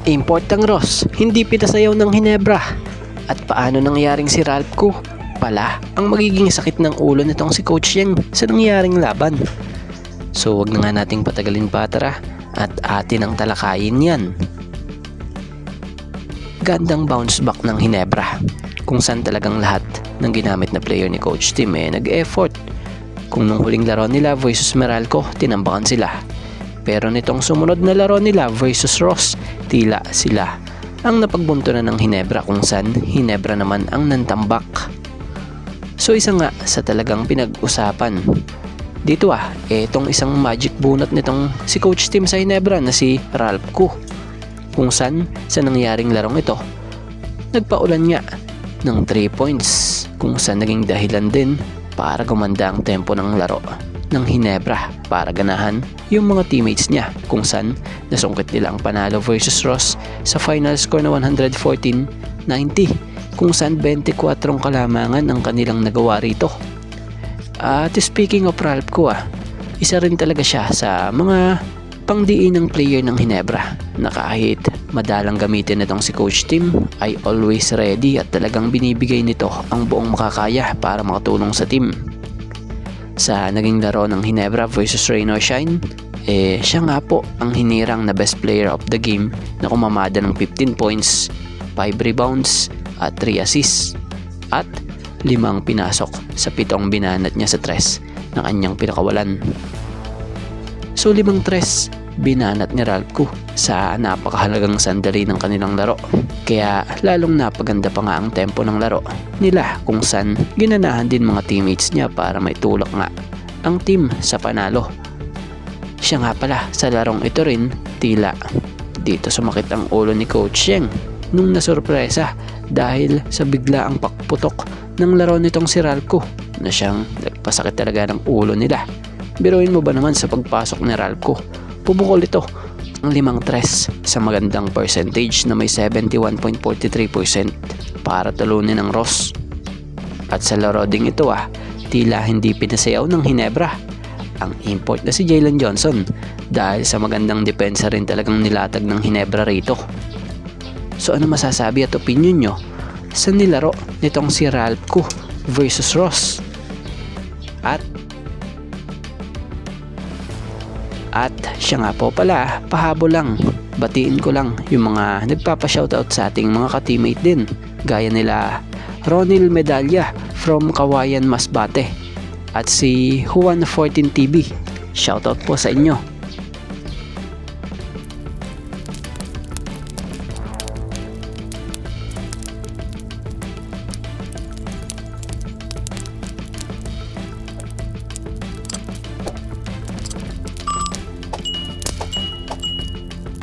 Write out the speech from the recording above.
Import ang Ross, hindi pinasayaw ng Hinebra. At paano nangyaring si Ralph Ko pala ang magiging sakit ng ulo nitong si Coach Yang sa nangyaring laban. So wag na nga nating patagalin pa, tara at atin ang talakayin yan. Gandang bounce back ng Hinebra kung saan talagang lahat ng ginamit na player ni Coach Tim nag-effort. Kung nung huling laro nila versus Meralco, tinambakan sila. Pero nitong sumunod na laro nila versus Ross, tila sila ang napagbuntunan ng Hinebra kung saan Hinebra naman ang nantambak. So isa nga sa talagang pinag-usapan dito etong isang magic bunot nitong si Coach Tim sa Hinebra na si Ralph Ko. Kung saan sa nangyaring larong ito, nagpaulan nga ng 3 points kung saan naging dahilan din para gumanda ang tempo ng laro ng Hinebra para ganahan yung mga teammates niya kung saan nasungkit nila ang panalo versus Ross sa final score na 114-90 kung saan 24 kalamangan ang kanilang nagawa rito. At speaking of Ralph Ko isa rin talaga siya sa mga pangdiin ng player ng Hinebra na kahit madalang gamitin nitong si Coach Tim ay always ready at talagang binibigay nito ang buong makakaya para makatulong sa team. Sa naging laro ng Hinebra versus Rain or Shine, siya nga po ang hinirang na best player of the game na kumamada ng 15 points, 5 rebounds at 3 assists at 5 pinasok sa 7 binanat niya sa 3 ng kanyang pinakawalan. So 5 3 binanat ni Ralph Ko sa napakahalagang sandali ng kanilang laro. Kaya lalong napaganda pa nga ang tempo ng laro nila kung saan ginanahan din mga teammates niya para may tulak nga ang team sa panalo. Siya nga pala sa larong ito rin tila dito sumakit ang ulo ni Coach Yang nung nasurpresa dahil sa biglaang pakputok ng laro nitong si Ralph Ko na siyang nagpasakit talaga ng ulo nila. Biruin mo ba naman sa pagpasok ni Ralph Ko, pumukol ito ang 5 tres sa magandang percentage na may 71.43% para talunin ng Ross. At sa laro ding ito tila hindi pinasayaw ng Hinebra ang import na si Jalen Johnson dahil sa magandang depensa rin talagang nilatag ng Hinebra rito. So ano masasabi at opinion nyo sa nilaro nitong si Ralph Ko versus Ross? At siya nga po pala, pahabol lang, batiin ko lang yung mga nagpapa-shoutout sa ating mga ka-teammate din, gaya nila Ronil Medalla from Kawayan Masbate at si Juan 14 TV. Shoutout po sa inyo.